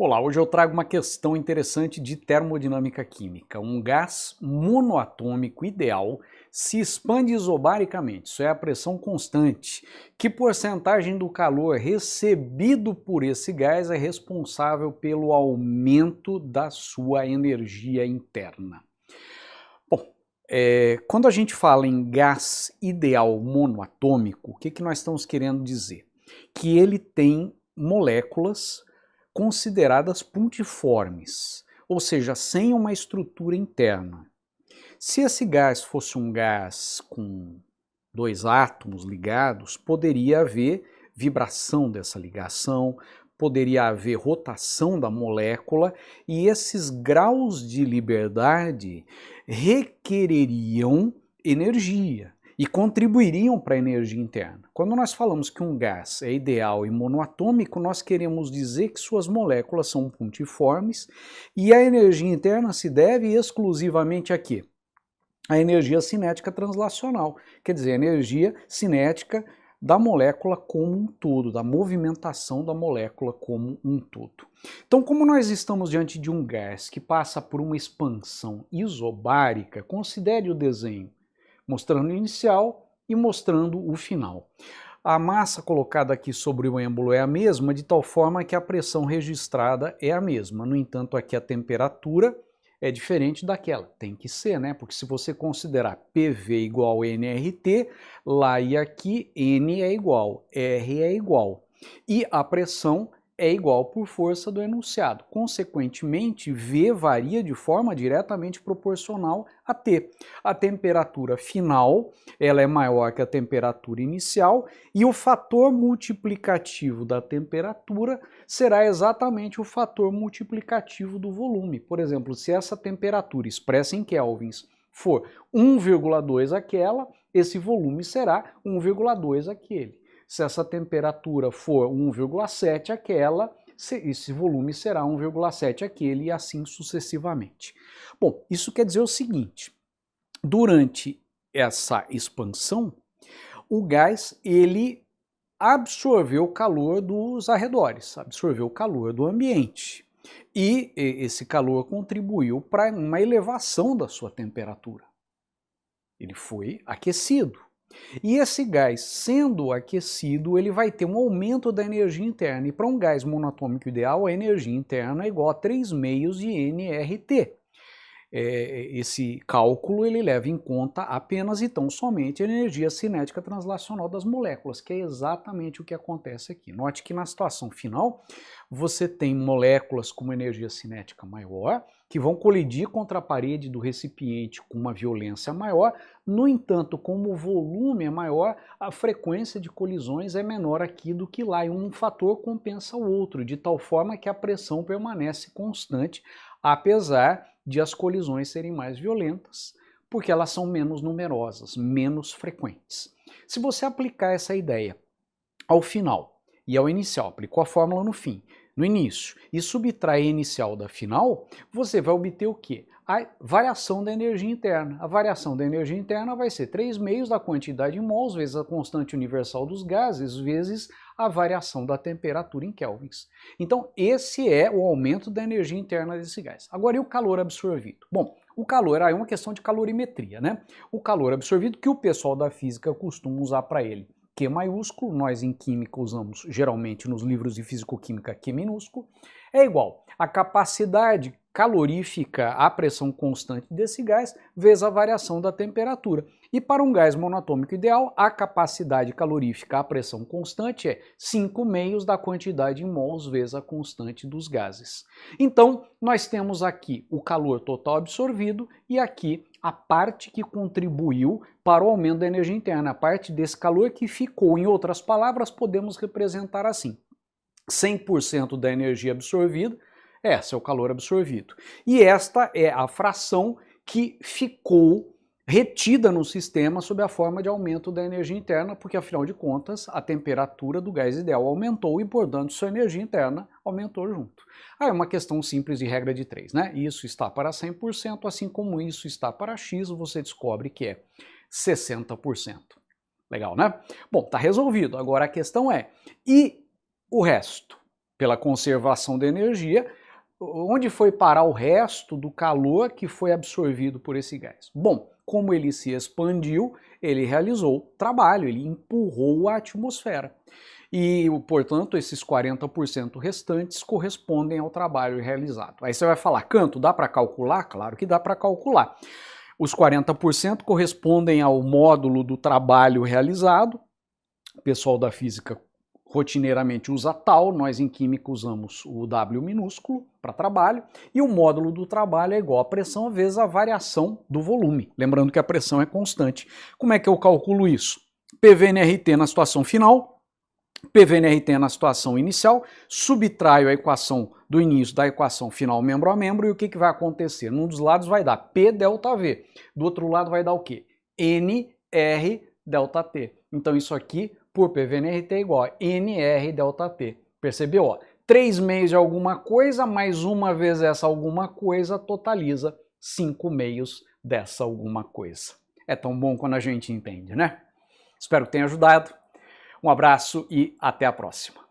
Olá, hoje eu trago uma questão interessante de termodinâmica química. Um gás monoatômico ideal se expande isobaricamente, isso é a pressão constante. Que porcentagem do calor recebido por esse gás é responsável pelo aumento da sua energia interna? Bom, quando a gente fala em gás ideal monoatômico, o que nós estamos querendo dizer? Que ele tem moléculas consideradas pontiformes, ou seja, sem uma estrutura interna. Se esse gás fosse um gás com dois átomos ligados, poderia haver vibração dessa ligação, poderia haver rotação da molécula e esses graus de liberdade requereriam energia e contribuiriam para a energia interna. Quando nós falamos que um gás é ideal e monoatômico, nós queremos dizer que suas moléculas são pontiformes e a energia interna se deve exclusivamente a quê? A energia cinética translacional, quer dizer, a energia cinética da molécula como um todo, da movimentação da molécula como um todo. Então, como nós estamos diante de um gás que passa por uma expansão isobárica, considere o desenho mostrando o inicial e mostrando o final. A massa colocada aqui sobre o êmbolo é a mesma, de tal forma que a pressão registrada é a mesma. No entanto, aqui a temperatura é diferente daquela. Tem que ser, né? Porque se você considerar PV igual a nRT, lá e aqui N é igual, R é igual. E a pressão é igual por força do enunciado. Consequentemente, V varia de forma diretamente proporcional a T. A temperatura final ela é maior que a temperatura inicial e o fator multiplicativo da temperatura será exatamente o fator multiplicativo do volume. Por exemplo, se essa temperatura expressa em kelvins for 1,2 aquela, esse volume será 1,2 aquele. Se essa temperatura for 1,7 aquela, esse volume será 1,7 aquele e assim sucessivamente. Bom, isso quer dizer o seguinte, durante essa expansão, o gás ele absorveu o calor dos arredores, absorveu o calor do ambiente. E esse calor contribuiu para uma elevação da sua temperatura. Ele foi aquecido. E esse gás, sendo aquecido, ele vai ter um aumento da energia interna. E para um gás monoatômico ideal, a energia interna é igual a 3 meios de nRT. Esse cálculo ele leva em conta apenas e tão somente a energia cinética translacional das moléculas, que é exatamente o que acontece aqui. Note que na situação final, você tem moléculas com uma energia cinética maior, que vão colidir contra a parede do recipiente com uma violência maior. No entanto, como o volume é maior, a frequência de colisões é menor aqui do que lá, e um fator compensa o outro, de tal forma que a pressão permanece constante, apesar de as colisões serem mais violentas, porque elas são menos numerosas, menos frequentes. Se você aplicar essa ideia ao final e ao inicial, aplicou a fórmula no fim, no início, e subtrai a inicial da final, você vai obter o quê? A variação da energia interna. A variação da energia interna vai ser 3 meios da quantidade em mols vezes a constante universal dos gases vezes a variação da temperatura em kelvins. Então, esse é o aumento da energia interna desse gás. Agora, e o calor absorvido? Bom, o calor é uma questão de calorimetria, né? O calor absorvido que o pessoal da física costuma usar para ele. Q maiúsculo, nós em química usamos geralmente nos livros de fisicoquímica Q minúsculo, é igual a capacidade calorífica à pressão constante desse gás vezes a variação da temperatura. E para um gás monoatômico ideal, a capacidade calorífica à pressão constante é 5 meios da quantidade em mols vezes a constante dos gases. Então, nós temos aqui o calor total absorvido e aqui a parte que contribuiu para o aumento da energia interna, a parte desse calor que ficou. Em outras palavras, podemos representar assim: 100% da energia absorvida, esse é o calor absorvido. E esta é a fração que ficou retida no sistema sob a forma de aumento da energia interna, porque afinal de contas a temperatura do gás ideal aumentou e, portanto, sua energia interna aumentou junto. Aí é uma questão simples de regra de 3, né? Isso está para 100%, assim como isso está para X, você descobre que é 60%. Legal, né? Bom, tá resolvido. Agora a questão é, e o resto? pela conservação da energia, onde foi parar o resto do calor que foi absorvido por esse gás? Bom, como ele se expandiu, ele realizou trabalho, ele empurrou a atmosfera. E, portanto, esses 40% restantes correspondem ao trabalho realizado. Aí você vai falar, Canto, dá para calcular? Claro que dá para calcular. Os 40% correspondem ao módulo do trabalho realizado. O pessoal da física rotineiramente usa tal, nós em química usamos o W minúsculo para trabalho, e o módulo do trabalho é igual a pressão vezes a variação do volume. Lembrando que a pressão é constante. Como é que eu calculo isso? PV/nRT na situação final, PV/nRT na situação inicial, subtraio a equação do início da equação final membro a membro, e o que vai acontecer? Num dos lados vai dar P delta V, do outro lado vai dar o quê? NR delta T. Então isso aqui, por PV/nRT, é igual a NR delta T. Percebeu? Ó, 3 meios de alguma coisa, mais uma vez essa alguma coisa, totaliza 5 meios dessa alguma coisa. É tão bom quando a gente entende, né? Espero que tenha ajudado. Um abraço e até a próxima.